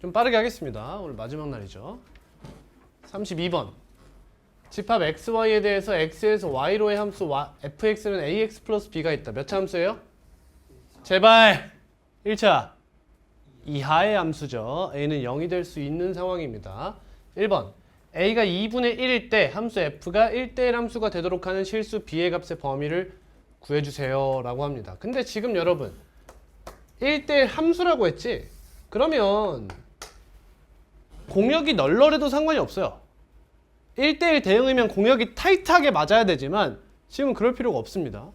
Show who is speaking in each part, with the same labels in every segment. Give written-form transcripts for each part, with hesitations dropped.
Speaker 1: 좀 빠르게 하겠습니다. 오늘 마지막 날이죠. 32번. 집합 xy에 대해서 x에서 y로의 함수 fx는 ax 플러스 b가 있다. 몇 차 함수예요? 제발! 1차. 이하의 함수죠. a는 0이 될 수 있는 상황입니다. 1번. a가 2분의 1일 때 함수 f가 1대1 함수가 되도록 하는 실수 b의 값의 범위를 구해주세요 라고 합니다. 근데 지금 여러분 1대1 함수라고 했지? 그러면 공역이 널널해도 상관이 없어요. 1대1 대응이면 공역이 타이트하게 맞아야 되지만 지금은 그럴 필요가 없습니다.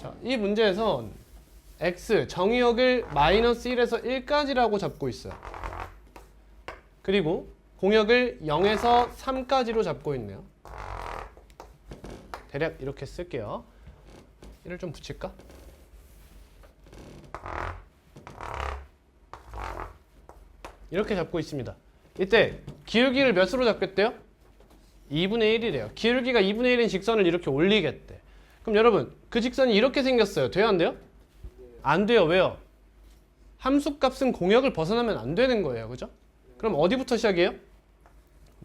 Speaker 1: 자, 이 문제에선 x 정의역을 마이너스 1에서 1까지라고 잡고 있어요. 그리고 공역을 0에서 3까지로 잡고 있네요. 대략 이렇게 쓸게요. 1을 좀 붙일까? 이렇게 잡고 있습니다. 이때 기울기를 몇으로 잡겠대요? 2분의 1이래요. 기울기가 2분의 1인 직선을 이렇게 올리겠대. 그럼 여러분 그 직선이 이렇게 생겼어요. 돼요 안 돼요? 안 돼요. 왜요? 함수값은 공역을 벗어나면 안 되는 거예요. 그죠? 그럼 어디부터 시작이에요?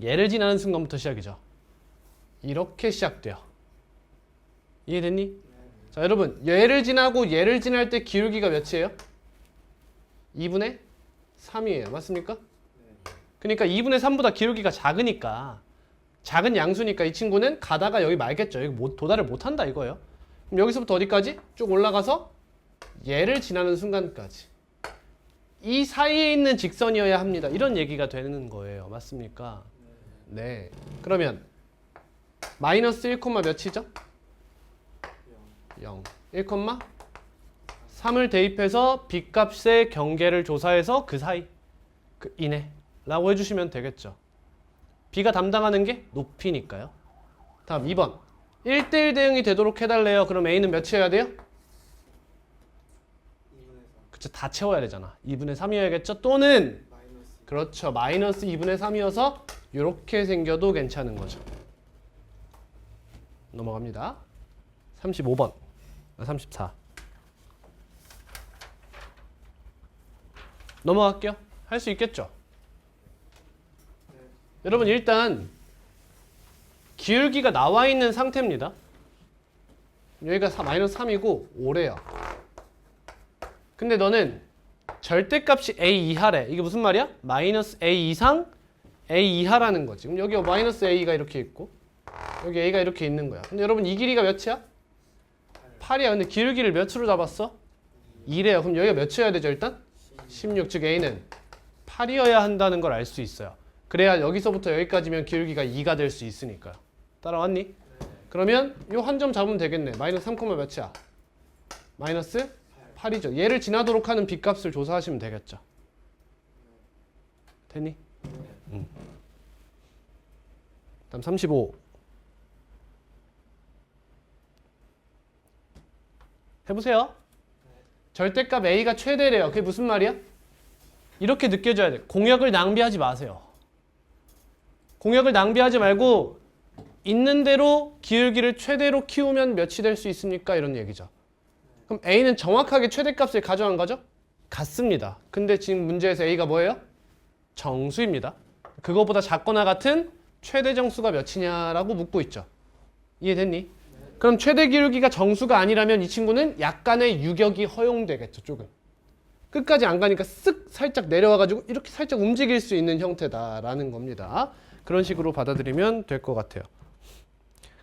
Speaker 1: 얘를 지나는 순간부터 시작이죠. 이렇게 시작돼요. 이해됐니? 자 여러분 얘를 지나고 얘를 지날 때 기울기가 몇이에요? 2분의 3이에요. 맞습니까? 그러니까 2분의 3보다 기울기가 작으니까 작은 양수니까 이 친구는 가다가 여기 말겠죠. 여기 도달을 못한다 이거예요. 그럼 여기서부터 어디까지? 쭉 올라가서 얘를 지나는 순간까지. 이 사이에 있는 직선이어야 합니다. 이런 얘기가 되는 거예요. 맞습니까? 네. 그러면 마이너스 1, 몇이죠? 0. 1, 3을 대입해서 b값의 경계를 조사해서 그 사이, 그 이내 라고 해주시면 되겠죠. b가 담당하는 게 높이니까요. 다음 2번. 1대1 대응이 되도록 해달래요. 그럼 a는 몇이어야 돼요? 그쵸, 다 채워야 되잖아. 2분의 3이어야겠죠? 또는 그렇죠. 마이너스 2분의 3이어서 이렇게 생겨도 괜찮은 거죠. 넘어갑니다. 35번. 34. 넘어갈게요. 할 수 있겠죠? 여러분 일단 기울기가 나와 있는 상태입니다. 여기가 마이너스 3이고 5래요. 근데 너는 절대값이 a 이하래. 이게 무슨 말이야? 마이너스 a 이상 a 이하라는 거지. 그럼 여기 마이너스 a가 이렇게 있고 여기 a가 이렇게 있는 거야. 근데 여러분 이 길이가 몇이야? 8이야. 근데 기울기를 몇으로 잡았어? 2래요. 그럼 여기가 몇이어야 되죠 일단? 16. 즉 a는 8이어야 한다는 걸 알 수 있어요. 그래야 여기서부터 여기까지면 기울기가 2가 될 수 있으니까요. 따라왔니? 그러면 요 한 점 잡으면 되겠네. 마이너스 3, 몇이야? 마이너스 8이죠. 얘를 지나도록 하는 b값을 조사하시면 되겠죠. 됐니? 다음 35. 해보세요. 절대값 a가 최대래요. 그게 무슨 말이야? 이렇게 느껴져야 돼. 공역을 낭비하지 마세요. 공역을 낭비하지 말고 있는 대로 기울기를 최대로 키우면 몇이 될 수 있습니까? 이런 얘기죠. 그럼 a는 정확하게 최대값을 가져간 거죠? 같습니다. 근데 지금 문제에서 a가 뭐예요? 정수입니다. 그거보다 작거나 같은 최대 정수가 몇이냐라고 묻고 있죠. 이해됐니? 그럼 최대 기울기가 정수가 아니라면 이 친구는 약간의 유격이 허용되겠죠. 조금. 끝까지 안 가니까 쓱 살짝 내려와가지고 이렇게 살짝 움직일 수 있는 형태다라는 겁니다. 그런 식으로 받아들이면 될 것 같아요.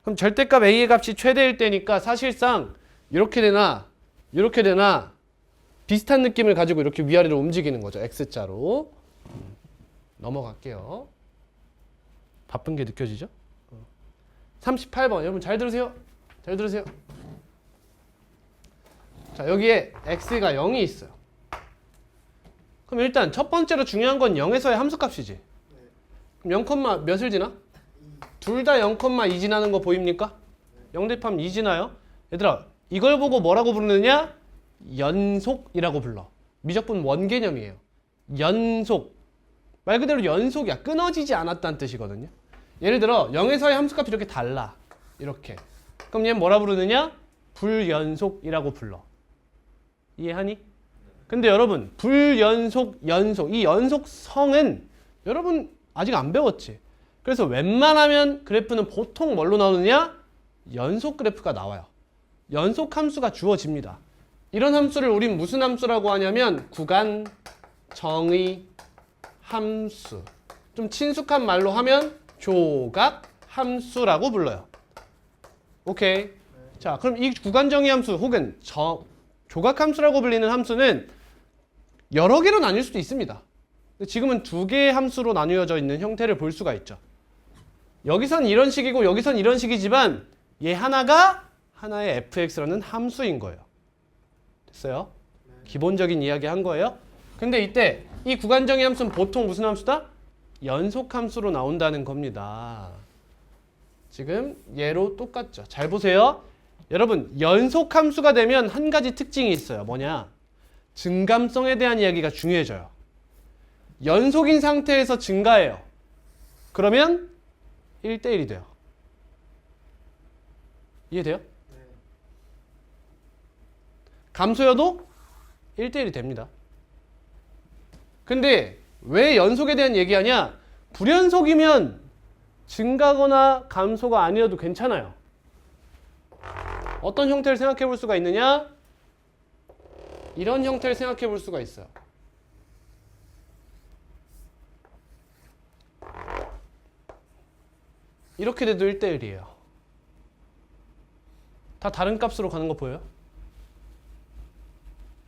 Speaker 1: 그럼 절대값 a의 값이 최대일 때니까 사실상 이렇게 되나 이렇게 되나 비슷한 느낌을 가지고 이렇게 위아래로 움직이는 거죠. X자로. 넘어갈게요. 바쁜 게 느껴지죠? 38번 여러분 잘 들으세요. 잘 들으세요. 자 여기에 X가 0이 있어요. 그럼 일단 첫 번째로 중요한 건 0에서의 함수값이지. 그럼 0, 몇을 지나? 둘 다 0,2 지나는 거 보입니까? 0 대입하면 2 지나요. 얘들아 이걸 보고 뭐라고 부르느냐? 연속이라고 불러. 미적분 원 개념이에요. 연속. 말 그대로 연속이야. 끊어지지 않았다는 뜻이거든요. 예를 들어 0에서의 함수값이 이렇게 달라. 이렇게. 그럼 얘는 뭐라 부르느냐? 불연속이라고 불러. 이해하니? 근데 여러분 불연속, 연속 이 연속성은 여러분 아직 안 배웠지. 그래서 웬만하면 그래프는 보통 뭘로 나오느냐? 연속 그래프가 나와요. 연속 함수가 주어집니다. 이런 함수를 우린 무슨 함수라고 하냐면 구간 정의 함수. 좀 친숙한 말로 하면 조각 함수라고 불러요. 오케이. 자, 그럼 이 구간 정의 함수 혹은 조각 함수라고 불리는 함수는 여러 개로 나뉠 수도 있습니다. 지금은 두 개의 함수로 나뉘어져 있는 형태를 볼 수가 있죠. 여기선 이런 식이고 여기선 이런 식이지만 얘 하나가 하나의 fx라는 함수인 거예요. 됐어요? 기본적인 이야기 한 거예요. 근데 이때 이 구간정의 함수는 보통 무슨 함수다? 연속함수로 나온다는 겁니다. 지금 얘로 똑같죠. 잘 보세요. 여러분 연속함수가 되면 한 가지 특징이 있어요. 뭐냐? 증감성에 대한 이야기가 중요해져요. 연속인 상태에서 증가해요. 그러면 1대1이 돼요. 이해돼요? 감소여도 1대1이 됩니다. 근데 왜 연속에 대한 얘기하냐? 불연속이면 증가거나 감소가 아니어도 괜찮아요. 어떤 형태를 생각해 볼 수가 있느냐? 이런 형태를 생각해 볼 수가 있어요. 이렇게 돼도 1대1이에요. 다 다른 값으로 가는 거 보여요?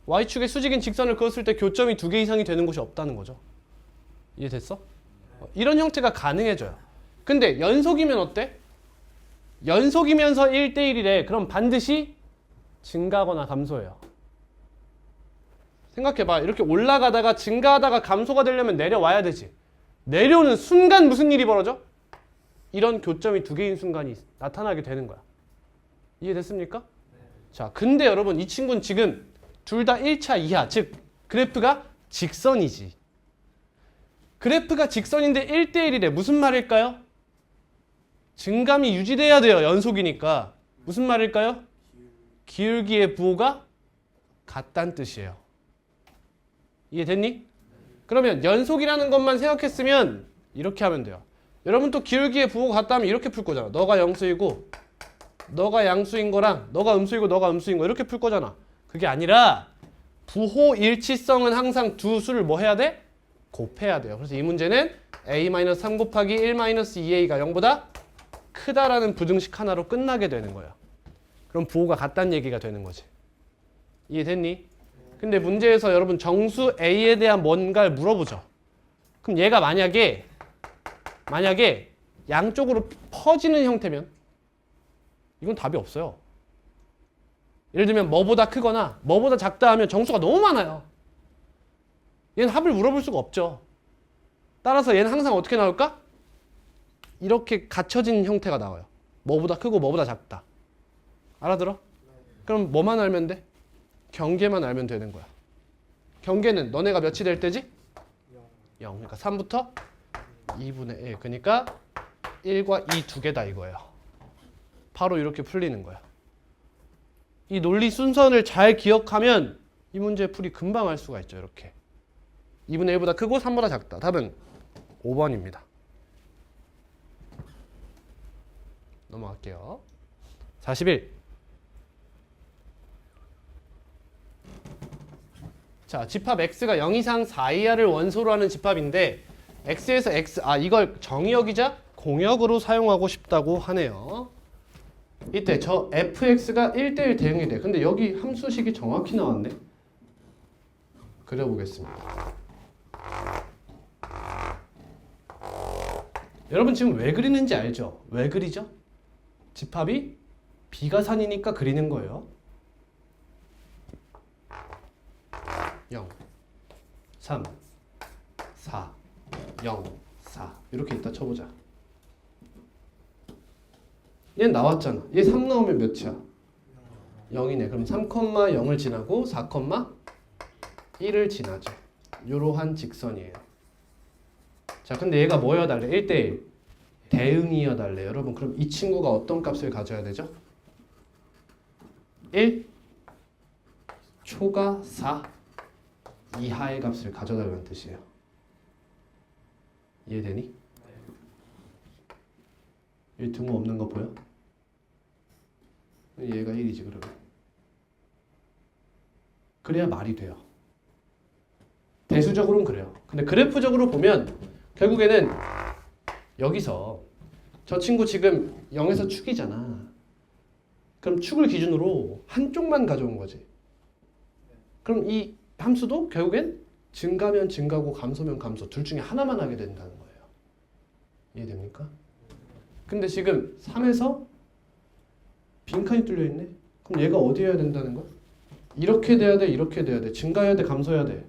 Speaker 1: Y축에 수직인 직선을 그었을 때 교점이 2개 이상이 되는 곳이 없다는 거죠. 이해됐어? 이런 형태가 가능해져요. 근데 연속이면 어때? 연속이면서 1대1이래. 그럼 반드시 증가하거나 감소해요. 생각해봐. 이렇게 올라가다가 증가하다가 감소가 되려면 내려와야 되지. 내려오는 순간 무슨 일이 벌어져? 이런 교점이 2개인 순간이 나타나게 되는 거야. 이해됐습니까? 자, 근데 여러분 이 친구는 지금 둘 다 1차 이하, 즉 그래프가 직선이지. 그래프가 직선인데 1대1이래. 무슨 말일까요? 증감이 유지돼야 돼요. 연속이니까. 무슨 말일까요? 기울기의 부호가 같다는 뜻이에요. 이해됐니? 그러면 연속이라는 것만 생각했으면 이렇게 하면 돼요. 여러분 또 기울기의 부호가 같다면 이렇게 풀 거잖아. 너가 양수이고 너가 양수인 거랑 너가 음수이고 너가 음수인 거 이렇게 풀 거잖아. 그게 아니라 부호 일치성은 항상 두 수를 뭐 해야 돼? 곱해야 돼요. 그래서 이 문제는 a-3 곱하기 1-2a가 0보다 크다라는 부등식 하나로 끝나게 되는 거예요. 그럼 부호가 같다는 얘기가 되는 거지. 이해됐니? 근데 문제에서 여러분 정수 a에 대한 뭔가를 물어보죠. 그럼 얘가 만약에 양쪽으로 퍼지는 형태면 이건 답이 없어요. 예를 들면 뭐보다 크거나 뭐보다 작다 하면 정수가 너무 많아요. 얘는 합을 물어볼 수가 없죠. 따라서 얘는 항상 어떻게 나올까? 이렇게 갖춰진 형태가 나와요. 뭐보다 크고 뭐보다 작다. 알아들어? 그럼 뭐만 알면 돼? 경계만 알면 되는 거야. 경계는 너네가 몇이 될 때지? 0. 그러니까 3부터 2분의 1. 그러니까 1과 2 두 개다 이거예요. 바로 이렇게 풀리는 거야. 이 논리 순서를 잘 기억하면 이 문제 풀이 금방 할 수가 있죠. 이렇게 2분의 1보다 크고 3보다 작다. 답은 5번입니다. 넘어갈게요. 41. 자, 집합 x가 0 이상 4 이하를 원소로 하는 집합인데 x에서 x, 이걸 정의역이자 공역으로 사용하고 싶다고 하네요. 이때 저 fx가 1대1 대응이 돼. 근데 여기 함수식이 정확히 나왔네. 그려보겠습니다. 여러분 지금 왜 그리는지 알죠? 왜 그리죠? 집합이 비가산이니까 그리는 거예요. 0, 3, 4, 0, 4 이렇게 있다 쳐보자. 얘는 나왔잖아. 얘 3 나오면 몇이야? 0이네. 그럼 3,0을 지나고 4,1을 지나죠. 이러한 직선이에요. 자, 근데 얘가 뭐여달래? 1대1 대응이어달래. 여러분 그럼 이 친구가 어떤 값을 가져야 되죠? 1 초가 4 이하의 값을 가져달라는 뜻이에요. 이해되니? 이 등호 없는 거 보여? 얘가 1이지 그러면. 그래야 말이 돼요. 대수적으로는 그래요. 근데 그래프적으로 보면 결국에는 여기서 저 친구 지금 0에서 축이잖아. 그럼 축을 기준으로 한쪽만 가져온 거지. 그럼 이 함수도 결국엔 증가면 증가고 감소면 감소 둘 중에 하나만 하게 된다는 거예요. 이해됩니까? 근데 지금 3에서 빈칸이 뚫려 있네. 그럼 얘가 어디여야 된다는 거야? 이렇게 돼야 돼, 이렇게 돼야 돼. 증가해야 돼, 감소해야 돼.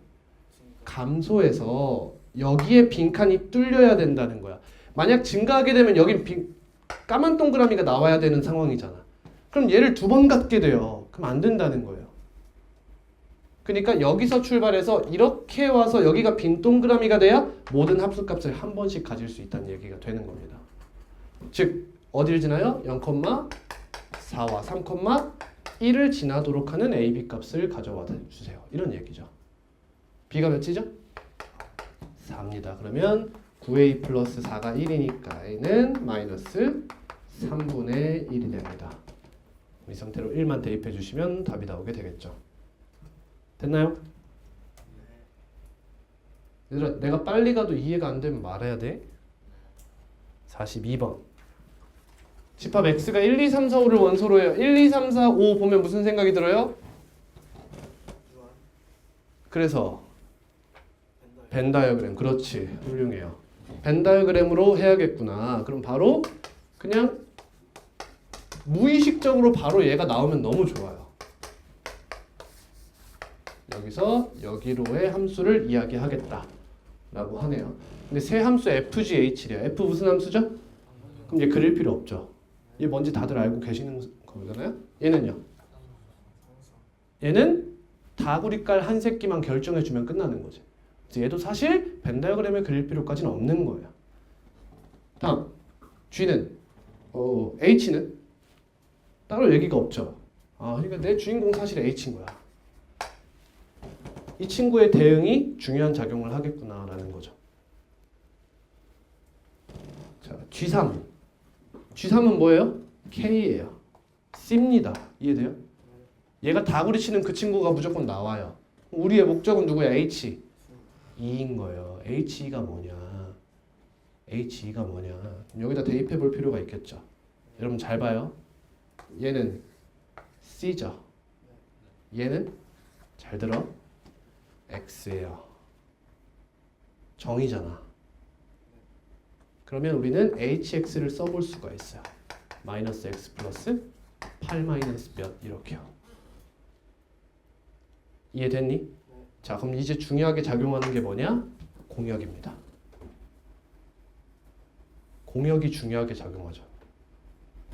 Speaker 1: 감소해서 여기에 빈칸이 뚫려야 된다는 거야. 만약 증가하게 되면 여긴 까만 동그라미가 나와야 되는 상황이잖아. 그럼 얘를 두 번 갖게 돼요. 그럼 안 된다는 거예요. 그러니까 여기서 출발해서 이렇게 와서 여기가 빈 동그라미가 돼야 모든 합수값을 한 번씩 가질 수 있다는 얘기가 되는 겁니다. 즉 어디를 지나요? 0,4와 3,1을 지나도록 하는 AB 값을 가져와 주세요. 이런 얘기죠. B가 몇이죠? 4입니다. 그러면 9A 플러스 4가 1이니까 A는 마이너스 3분의 1이 됩니다. 이 상태로 1만 대입해 주시면 답이 나오게 되겠죠. 됐나요? 얘들아 내가 빨리 가도 이해가 안 되면 말해야 돼. 42번 집합 X가 1, 2, 3, 4, 5를 원소로 해요. 1, 2, 3, 4, 5 보면 무슨 생각이 들어요? 그래서 벤 다이어그램. 그렇지. 훌륭해요. 벤 다이어그램으로 해야겠구나. 그럼 바로 그냥 무의식적으로 바로 얘가 나오면 너무 좋아요. 여기서 여기로의 함수를 이야기하겠다 라고 하네요. 근데 새 함수 FGH래요. F 무슨 함수죠? 그럼 얘 그릴 필요 없죠. 얘 뭔지 다들 알고 계시는 거잖아요. 얘는요? 얘는 다구리깔 한 새끼만 결정해주면 끝나는 거지. 얘도 사실 벤 다이어그램을 그릴 필요까지는 없는 거예요. 다음 G는 H는 따로 얘기가 없죠. 그러니까 내 주인공 사실 H인 거야. 이 친구의 대응이 중요한 작용을 하겠구나라는 거죠. 자, G3. G3은 뭐예요? K예요. C입니다. 이해돼요? 얘가 다구리 치는 그 친구가 무조건 나와요. 우리의 목적은 누구야? H. E인 거예요. HE가 뭐냐? HE가 뭐냐? 여기다 대입해 볼 필요가 있겠죠. 여러분 잘 봐요. 얘는 C죠. 얘는 잘 들어. X예요. 정의잖아. 그러면 우리는 HX를 써볼 수가 있어요. 마이너스 X 플러스 8 마이너스 몇 이렇게요. 이해됐니? 자, 그럼 이제 중요하게 작용하는 게 뭐냐? 공역입니다. 공역이 중요하게 작용하죠.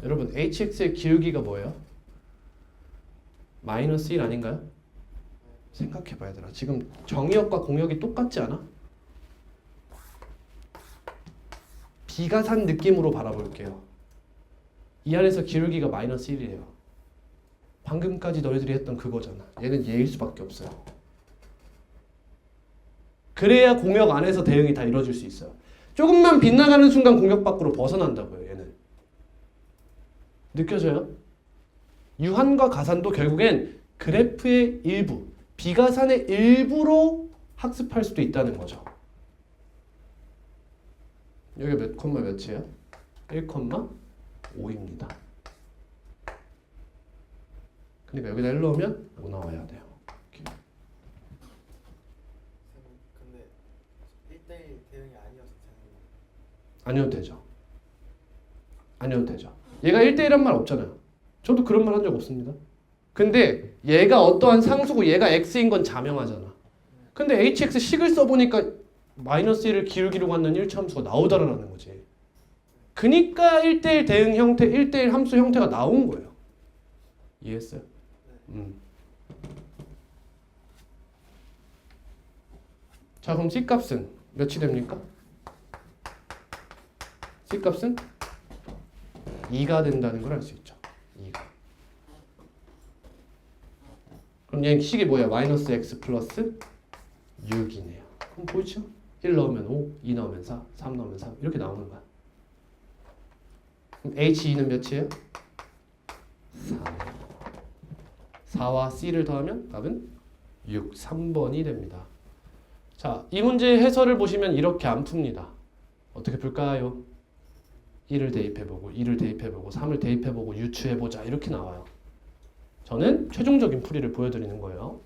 Speaker 1: 여러분, hx의 기울기가 뭐예요? 마이너스 1 아닌가요? 생각해봐야 되나? 지금 정의역과 공역이 똑같지 않아? 비가산 느낌으로 바라볼게요. 이 안에서 기울기가 마이너스 1이에요. 방금까지 너희들이 했던 그거잖아. 얘는 얘일 수밖에 없어요. 그래야 공역 안에서 대응이 다 이루어질 수 있어요. 조금만 빗나가는 순간 공역 밖으로 벗어난다고요. 얘는. 느껴져요? 유한과 가산도 결국엔 그래프의 일부, 비가산의 일부로 학습할 수도 있다는 거죠. 여기 몇 콤마 몇이에요? 1,5입니다. 그러니까 여기다 1 넣으면 5 나와야 돼요. 이렇게.
Speaker 2: 근데 1대1 대응이 아니어서 되는
Speaker 1: 아니어도 되죠. 아니어도 되죠. 얘가 1대1한 말 없잖아요. 저도 그런 말 한 적 없습니다. 근데 얘가 어떠한 상수고 얘가 x인 건 자명하잖아. 근데 hx 식을 써보니까 마이너스 1을 기울기로 갖는 1차 함수가 나오더라는 거지. 그니까 1대1 대응 형태, 1대1 함수 형태가 나온 거예요. 이해했어요? 자, 그럼 C값은 몇이 됩니까? C값은 2가 된다는 걸 알 수 있죠. 2가. 그럼 얘 식이 뭐야? 마이너스 x 플러스 6이네요. 그럼 보이죠? 1 넣으면 5, 2 넣으면 4, 3 넣으면 3 이렇게 나오는 거야. 그럼 H2는 몇이에요? 4. 4와 C를 더하면 답은 6, 3번이 됩니다. 자, 이 문제의 해설을 보시면 이렇게 안 풉니다. 어떻게 풀까요? 1을 대입해보고 2를 대입해보고 3을 대입해보고 유추해보자 이렇게 나와요. 저는 최종적인 풀이를 보여드리는 거예요.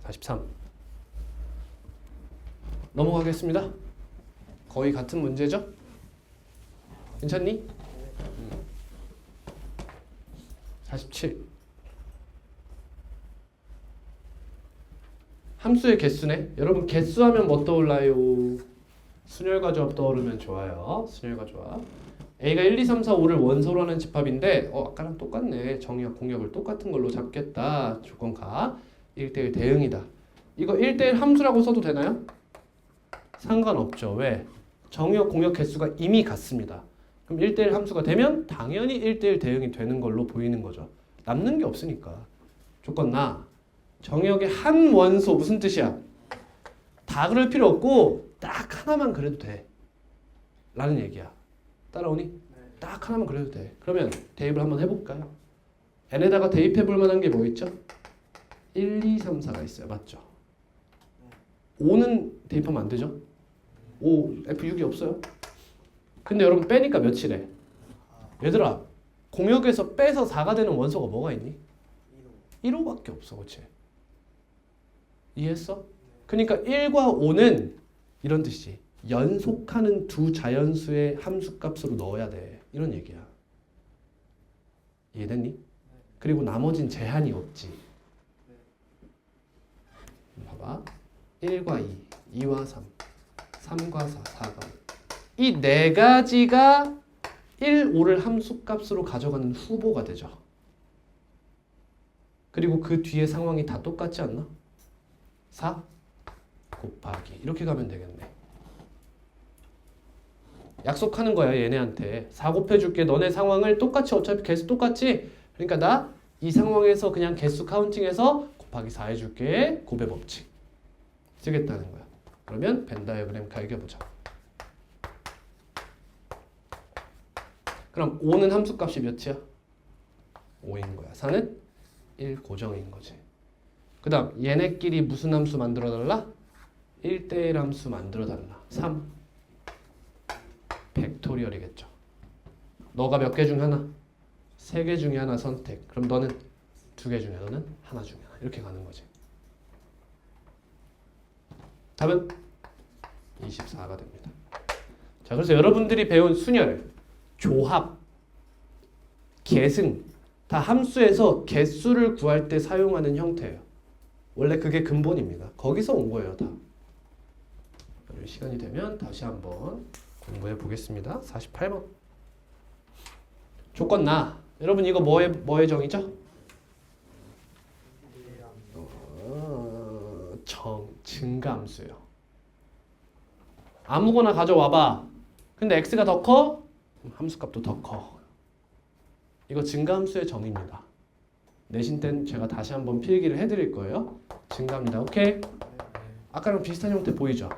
Speaker 1: 43 넘어가겠습니다. 거의 같은 문제죠? 괜찮니? 47 함수의 개수네. 여러분 개수하면 뭐 떠올라요? 순열과 조합 떠오르면 좋아요. 순열과 조합. A가 1, 2, 3, 4, 5를 원소로 하는 집합인데 아까랑 똑같네. 정의역 공역을 똑같은 걸로 잡겠다. 조건가 1대1 대응이다. 이거 1대1 함수라고 써도 되나요? 상관없죠. 왜? 정의역 공역 개수가 이미 같습니다. 그럼 1대1 함수가 되면 당연히 1대1 대응이 되는 걸로 보이는 거죠. 남는 게 없으니까. 조건 나. 정의역의 한 원소 무슨 뜻이야? 다 그럴 필요 없고 딱 하나만 그래도 돼. 라는 얘기야. 따라오니? 딱 하나만 그래도 돼. 그러면 대입을 한번 해볼까요? n에다가 대입해볼 만한 게 뭐 있죠? 1, 2, 3, 4가 있어요. 맞죠? 5는 대입하면 안 되죠? 5, F6이 없어요. 근데 여러분 빼니까 몇이래? 얘들아 공역에서 빼서 4가 되는 원소가 뭐가 있니? 1호밖에 없어. 그치? 이해했어? 그러니까 1과 5는 이런 뜻이지. 연속하는 두 자연수의 함수값으로 넣어야 돼. 이런 얘기야. 이해됐니? 그리고 나머진 제한이 없지. 봐봐. 1과 2, 2와 3, 3과 4, 4과 5. 이 네 가지가 1, 5를 함수값으로 가져가는 후보가 되죠. 그리고 그 뒤에 상황이 다 똑같지 않나? 4 곱하기 이렇게 가면 되겠네. 약속하는 거야 얘네한테. 4 곱해줄게. 너네 상황을 똑같이 어차피 개수 똑같지? 그러니까 나 이 상황에서 그냥 개수 카운팅해서 곱하기 4 해줄게. 곱의 법칙 쓰겠다는 거야. 그러면 벤 다이어그램 갈겨보자. 그럼 5는 함수값이 몇이야? 5인 거야. 4는 1 고정인 거지. 그 다음 얘네끼리 무슨 함수 만들어 달라? 1대1 함수 만들어 달라. 3 팩토리얼이겠죠. 너가 몇 개 중 하나? 3개 중에 하나 선택. 그럼 너는 2개 중에 너는 하나 중에 하나. 이렇게 가는 거지. 답은 24가 됩니다. 자, 그래서 여러분들이 배운 순열, 조합, 계승 다 함수에서 개수를 구할 때 사용하는 형태예요. 원래 그게 근본입니다. 거기서 온 거예요, 다. 시간이 되면 다시 한번 공부해 보겠습니다. 48번. 조건 나. 여러분 이거 뭐의 정의죠? 증가함수예요. 아무거나 가져와봐. 근데 x가 더 커? 함수값도 더 커. 이거 증가함수의 정의입니다. 내신 땐 제가 다시 한번 필기를 해드릴 거예요. 증가합니다. 오케이? 아까랑 비슷한 형태 보이죠?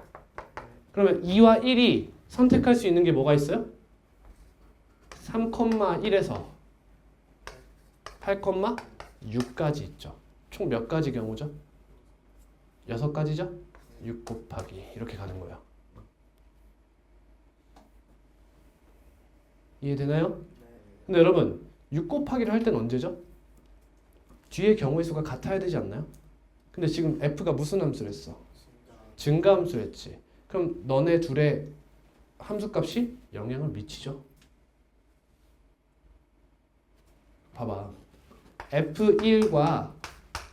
Speaker 1: 그러면 2와 1이 선택할 수 있는 게 뭐가 있어요? 3,1에서 8,6까지 있죠. 총 몇 가지 경우죠? 6가지죠? 6 곱하기 이렇게 가는 거예요. 이해되나요? 근데 여러분 6 곱하기를 할 때는 언제죠? 뒤에 경우의 수가 같아야 되지 않나요? 근데 지금 f가 무슨 함수를 했어? 증가함수를 했지. 그럼 너네 둘의 함수값이 영향을 미치죠. 봐봐. F1과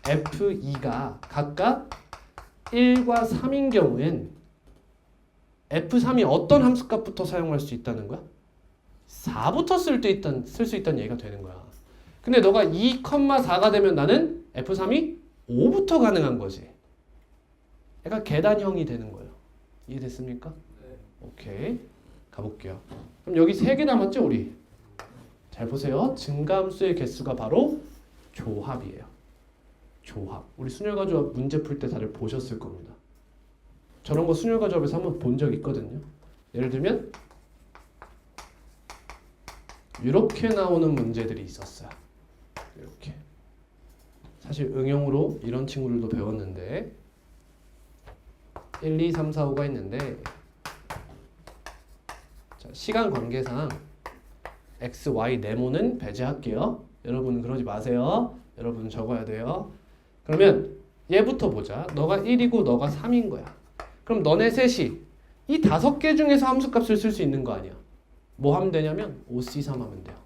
Speaker 1: F2가 각각 1과 3인 경우엔 F3이 어떤 함수값부터 사용할 수 있다는 거야? 4부터 쓸 수 있다는 얘기가 되는 거야. 근데 너가 2,4가 되면 나는 F3이 5부터 가능한 거지. 약간 계단형이 되는 거예요. 이해됐습니까?
Speaker 2: 네.
Speaker 1: 오케이. 가볼게요. 그럼 여기 3개 남았죠, 우리? 잘 보세요. 증가함수의 개수가 바로 조합이에요. 조합. 우리 순열과 조합 문제 풀 때 다들 보셨을 겁니다. 저런 거 순열과 조합에서 한번 본 적 있거든요. 예를 들면 이렇게 나오는 문제들이 있었어요. 이렇게. 사실 응용으로 이런 친구들도 배웠는데 1, 2, 3, 4, 5가 있는데 자, 시간 관계상 x, y 네모는 배제할게요. 여러분 그러지 마세요. 여러분 적어야 돼요. 그러면 얘부터 보자. 너가 1이고 너가 3인 거야. 그럼 너네 셋이 이 5개 중에서 함수값을 쓸 수 있는 거 아니야. 뭐 하면 되냐면 OC3 하면 돼요.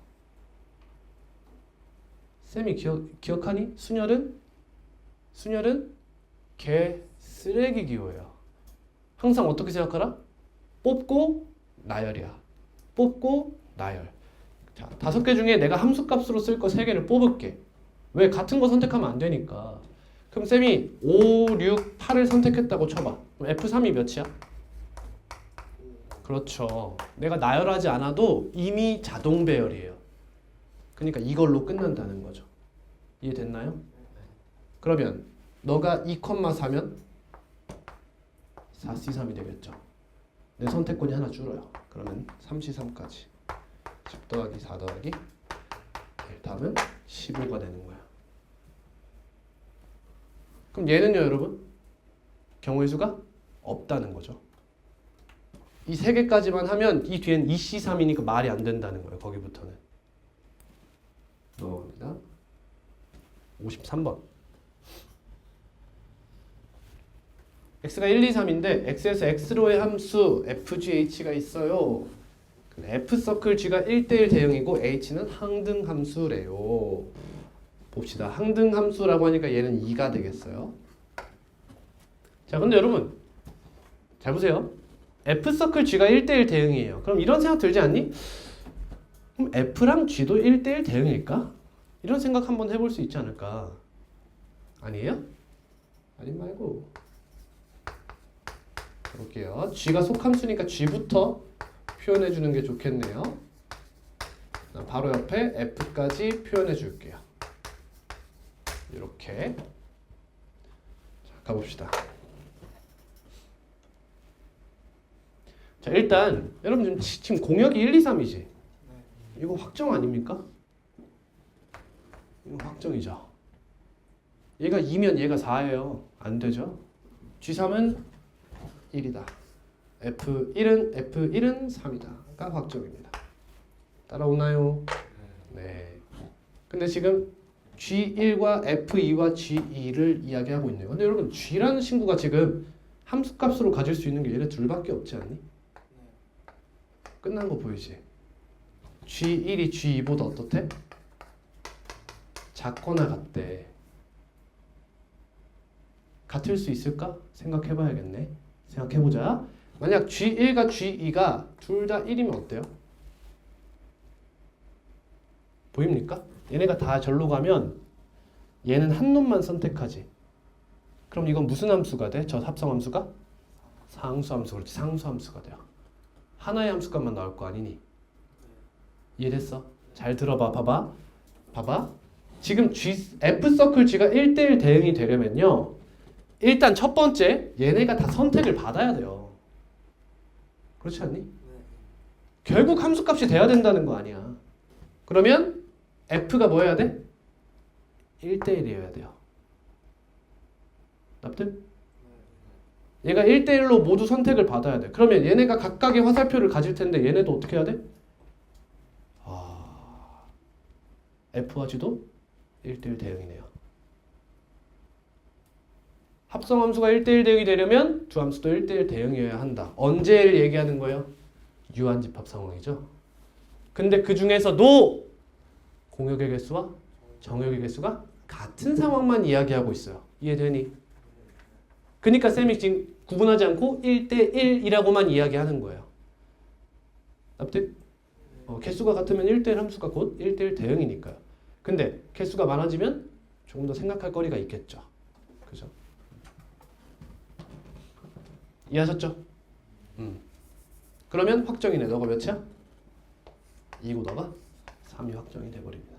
Speaker 1: 쌤이 기억하니? 순열은 개 쓰레기 기호예요. 항상 어떻게 생각하라? 뽑고 나열이야. 뽑고 나열. 자, 5개 중에 내가 함수값으로 쓸 거 3개를 뽑을게. 왜? 같은 거 선택하면 안 되니까. 그럼 쌤이 5, 6, 8을 선택했다고 쳐봐. 그럼 F3이 몇이야? 그렇죠. 내가 나열하지 않아도 이미 자동 배열이에요. 그러니까 이걸로 끝난다는 거죠. 이해됐나요? 그러면 너가 2,4면 4C3이 되겠죠. 내 선택권이 하나 줄어요. 그러면 3C3까지 10 더하기 4 더하기 1 다음은 15가 되는 거야. 그럼 얘는요 여러분? 경우의 수가 없다는 거죠. 이 3개까지만 하면 이 뒤엔 2C3이니까 말이 안 된다는 거예요. 거기부터는. 넘어갑니다. 53번. x가 1, 2, 3인데 x에서 x로의 함수 fgh가 있어요. f서클 g가 1대1 대응이고 h는 항등함수래요. 봅시다. 항등함수라고 하니까 얘는 2가 되겠어요. 자, 근데 여러분 잘 보세요. f서클 g가 1대1 대응이에요. 그럼 이런 생각 들지 않니? 그럼 f랑 g도 1대1 대응일까? 이런 생각 한번 해볼 수 있지 않을까? 아니에요? 아니 말고 볼게요. g가 속함수니까 g부터 표현해 주는 게 좋겠네요. 바로 옆에 f까지 표현해 줄게요. 이렇게. 자, 가봅시다. 자, 일단 여러분 지금 공역이 1, 2, 3이지? 이거 확정 아닙니까? 이거 확정이죠. 얘가 2면 얘가 4예요. 안 되죠? G3은 1이다. F1은 3이다가 확정입니다. 따라오나요? 네. 근데 지금 G1과 F2와 G2를 이야기하고 있네요. 근데 여러분 G라는 친구가 지금 함수값으로 가질 수 있는 게 얘네 둘밖에 없지 않니? 끝난 거 보이지? G1이 G2보다 어떻대? 작거나 같대. 같을 수 있을까? 생각해봐야겠네. 생각해보자. 만약 G1과 G2가 둘 다 1이면 어때요? 보입니까? 얘네가 다 절로 가면 얘는 한 놈만 선택하지. 그럼 이건 무슨 함수가 돼? 저 합성함수가? 상수함수. 그렇지. 상수함수가 돼요. 하나의 함수값만 나올 거 아니니? 이해됐어? 잘 들어봐. 봐봐. 지금 F서클 G가 1대1 대응이 되려면요. 일단 첫 번째 얘네가 다 선택을 받아야 돼요. 그렇지 않니? 결국 함수값이 돼야 된다는 거 아니야. 그러면 F가 뭐 해야 돼? 1대1이어야 돼요. 납득? 얘가 1대1로 모두 선택을 받아야 돼. 그러면 얘네가 각각의 화살표를 가질 텐데 얘네도 어떻게 해야 돼? F와 G도 1대1 대응이네요. 합성함수가 1대1 대응이 되려면 두 함수도 1대1 대응이어야 한다. 언제를 얘기하는 거예요? 유한집합 상황이죠. 근데 그 중에서도 공역의 개수와 정역의 개수가 같은 상황만 이야기하고 있어요. 이해되니? 그러니까 쌤이 지금 구분하지 않고 1대1이라고만 이야기하는 거예요. 납득? 개수가 같으면 1대1 함수가 곧 1대1 대응이니까요. 근데 개수가 많아지면 조금 더 생각할 거리가 있겠죠. 그죠? 이해하셨죠? 그러면 확정이네. 너가 몇이야? 2고 너가 3이 확정이 돼버립니다.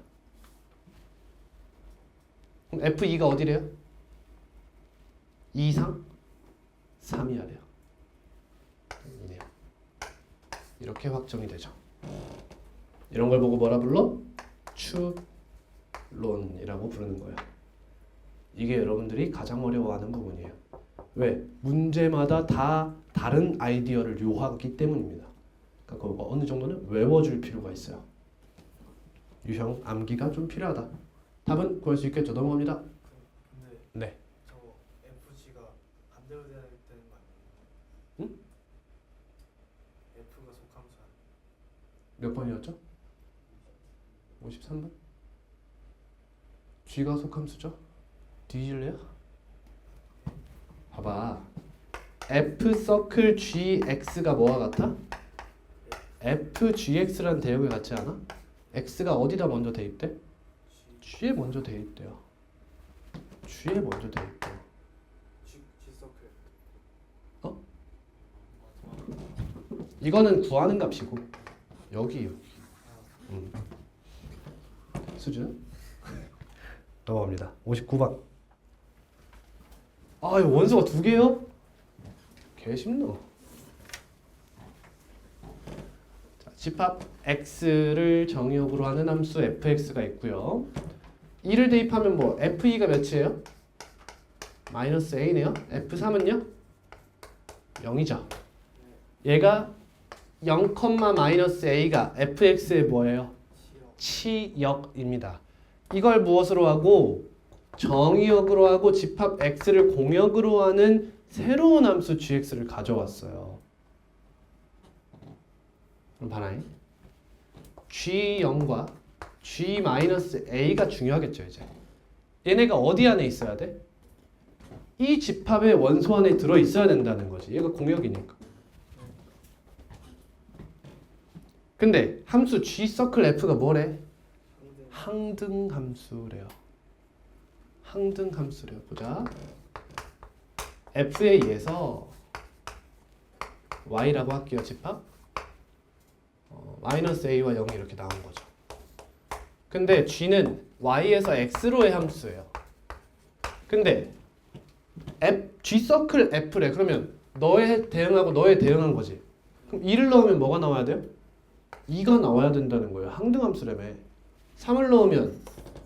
Speaker 1: 그럼 F2가 어디래요? 2 이상 3이하래요. 이네요. 이렇게 확정이 되죠. 이런 걸 보고 뭐라 불러? 추론이라고 부르는 거예요. 이게 여러분들이 가장 어려워하는 부분이에요. 왜? 문제마다 다 다른 아이디어를 요하기 때문입니다. 그러니까 그거 어느 정도는 외워줄 필요가 있어요. 유형 암기가 좀 필요하다. 답은 구할 수 있겠죠? 넘어갑니다.
Speaker 2: 근데
Speaker 1: 네.
Speaker 2: 저 FG가 반대로 돼야 되는 거 아니에요?
Speaker 1: 응?
Speaker 2: F가 속함수 아니에요?
Speaker 1: 몇 번이었죠? 53번? G가 속함수죠? 뒤질래요? 봐봐. F 서클 GX가 뭐와 같아? FGX라는 대역에 같지 않아? X가 어디다 먼저 대입돼? G에 먼저 대입돼요. G에 먼저 대입돼요.
Speaker 2: G 서클.
Speaker 1: 어? 이거는 구하는 값이고 여기 수준 넘어갑니다. 59번. 아, 이거 원소가 두 개요? 개쉽노. 자, 집합 x를 정의역으로 하는 함수 fx가 있고요. 2를 대입하면 뭐 f2가 몇이에요? 마이너스 a네요. f3은요? 0이죠. 얘가 0, 마이너스 a가 fx의 뭐예요? 치역입니다. 이걸 무엇으로 하고 정의역으로 하고 집합 x를 공역으로 하는 새로운 함수 gx를 가져왔어요. 그럼 봐라잉. g0과 g-a가 중요하겠죠. 이제 얘네가 어디 안에 있어야 돼? 이 집합의 원소 안에 들어있어야 된다는 거지. 얘가 공역이니까. 근데 함수 g 서클 f가 뭐래? 항등함수래요. 항등함수래요. 보자. f에 의해서 y라고 할게요. 집합 마이너스 a와 0이 이렇게 나온 거죠. 근데 g는 y에서 x로의 함수예요. 근데 g 서클 f래. 그러면 너에 대응하고 너에 대응한 거지. 그럼 2를 넣으면 뭐가 나와야 돼요? 2가 나와야 된다는 거예요. 항등함수라며. 3을 넣으면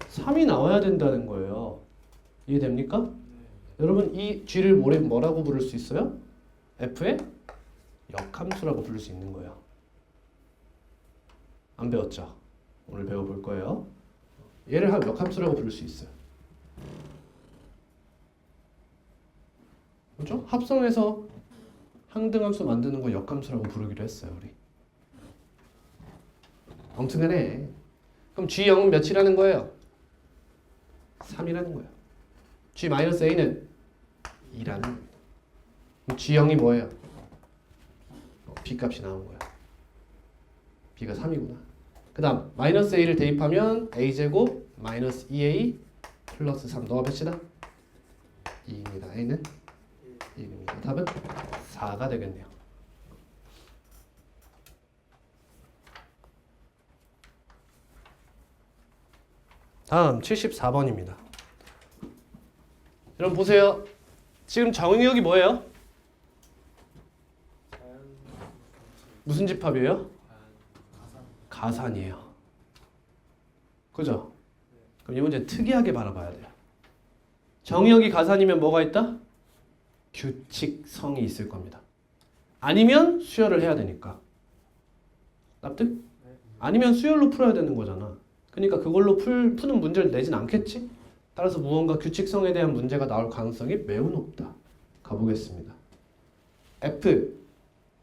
Speaker 1: 3이 나와야 된다는 거예요. 이해됩니까?
Speaker 2: 네.
Speaker 1: 여러분 이 g를 뭐라고 부를 수 있어요? f의 역함수라고 부를 수 있는 거예요. 안 배웠죠? 오늘 배워볼 거예요. 얘를 역함수라고 부를 수 있어요. 그렇죠? 합성해서 항등함수 만드는 거 역함수라고 부르기로 했어요. 우리. 엉뚱하네. 그럼 G0은 몇이라는 거예요? 3이라는 거예요. G-A는 2라는 거예요. 그럼 G0이 뭐예요? B값이 나온 거예요. B가 3이구나. 그 다음 마이너스 A를 대입하면 A제곱 마이너스 2A 플러스 3 넣어 봅시다. 2입니다. A는 1입니다. 답은 4가 되겠네요. 다음 74번입니다. 여러분 보세요. 지금 정의역이 뭐예요? 무슨 집합이에요? 가산이에요. 그죠? 그럼 이 문제 특이하게 바라봐야 돼요. 정의역이 가산이면 뭐가 있다? 규칙성이 있을 겁니다. 아니면 수열을 해야 되니까. 납득? 아니면 수열로 풀어야 되는 거잖아. 그러니까 그걸로 푸는 문제를 내진 않겠지? 따라서 무언가 규칙성에 대한 문제가 나올 가능성이 매우 높다. 가보겠습니다. F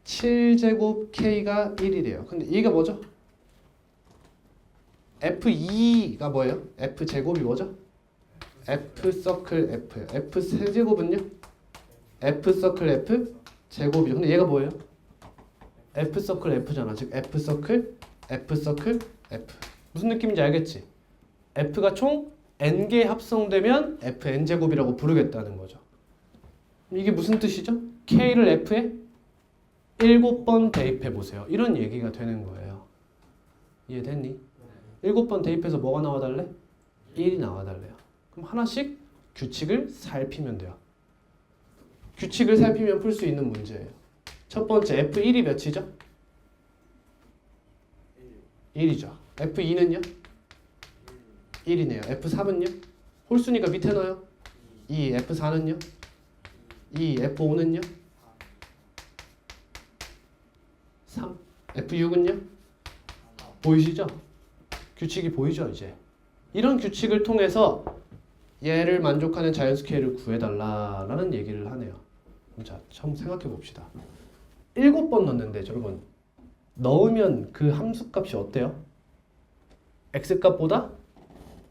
Speaker 1: 7제곱 K가 1이래요. 근데 이게 뭐죠? F2가 뭐예요? F제곱이 뭐죠? F 서클 F예요. F 세제곱은요? F 서클 F 제곱이죠. 근데 얘가 뭐예요? F 서클 F잖아. 즉 F 서클 F 서클 F. 무슨 느낌인지 알겠지? F가 총 n개 합성되면 Fn제곱이라고 부르겠다는 거죠. 이게 무슨 뜻이죠? K를 F에 7번 대입해 보세요. 이런 얘기가 되는 거예요. 이해됐니? 7번 대입해서 뭐가 나와달래? 1이 나와달래요. 그럼 하나씩 규칙을 살피면 돼요. 규칙을 살피면 풀 수 있는 문제예요. 첫 번째 F1이 몇이죠? 1이죠. F2는요? 1이네요. F3은요? 홀수니까 밑에 넣어요. 2. F4는요? 2. F5는요? 3. F6은요? 보이시죠? 규칙이 보이죠 이제. 이런 규칙을 통해서 얘를 만족하는 자연 스케일을 구해달라라는 얘기를 하네요. 자, 한번 생각해 봅시다. 7번 넣는데 여러분 넣으면 그 함수값이 어때요? x값보다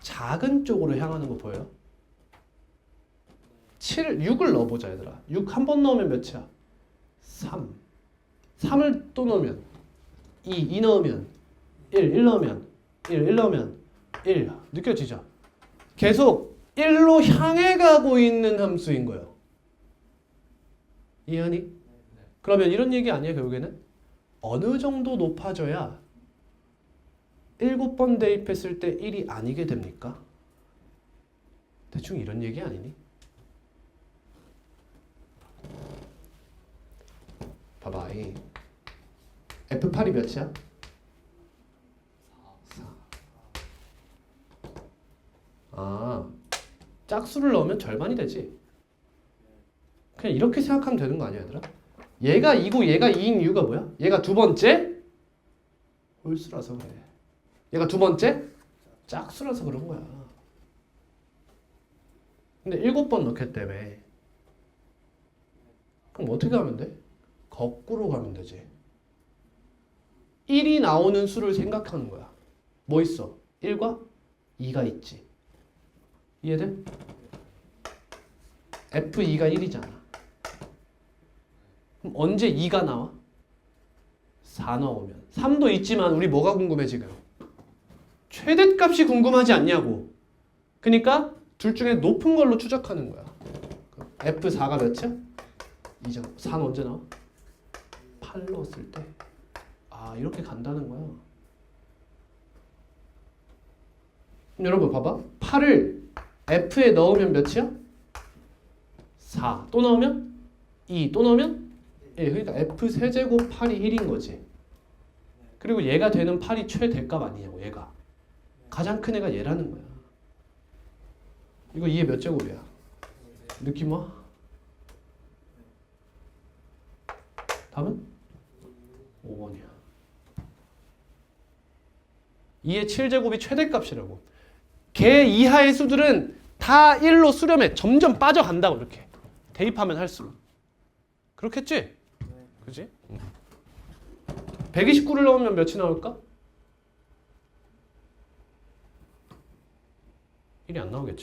Speaker 1: 작은 쪽으로 향하는 거 보여요? 6을 넣어보자 얘들아. 6 한 번 넣으면 몇이야? 3. 3을 또 넣으면 2 넣으면 1 넣으면 1 넣으면 1. 느껴지죠? 계속 1로 향해 가고 있는 함수인 거예요. 이해하니? 그러면 이런 얘기 아니에요 결국에는? 어느 정도 높아져야 7번 대입했을 때 1이 아니게 됩니까? 대충 이런 얘기 아니니? 봐봐. 이 F8이 몇이야? 4. 아, 짝수를 넣으면 절반이 되지. 그냥 이렇게 생각하면 되는 거 아니야 얘들아? 얘가 2고 얘가 2인 이유가 뭐야? 얘가 두 번째 홀수라서 그래. 얘가 두 번째 짝수라서 그런 거야. 근데 7번 넣겠다며. 그럼 어떻게 하면 돼? 거꾸로 가면 되지. 1이 나오는 수를 생각하는 거야. 뭐 있어? 1과 2가 있지. 이해돼? F2가 1이잖아. 그럼 언제 2가 나와? 4 나오면. 3도 있지만 우리 뭐가 궁금해 지금? 최대값이 궁금하지 않냐고. 그러니까 둘 중에 높은 걸로 추적하는 거야. F4가 몇이야? 2잖아. 4는 언제 나와? 8 넣었을 때. 아, 이렇게 간다는 거야. 그럼 여러분 봐봐. 8을 F에 넣으면 몇이야? 4. 또 넣으면 2. 또 넣으면 1. 그러니까 F 세제곱 8이 1인 거지. 그리고 얘가 되는 8이 최대값 아니냐고. 얘가. 가장 큰 애가 얘라는 거야. 이거 2의 몇 제곱이야? 느낌 와? 답은? 5번이야. 2의 7제곱이 최대값이라고. 걔 이하의 수들은 다 1로 수렴해. 점점 빠져간다고 이렇게. 대입하면 할수록. 그렇겠지? 그지? 129를 넣으면 몇이 나올까? 1이 안 나오겠지.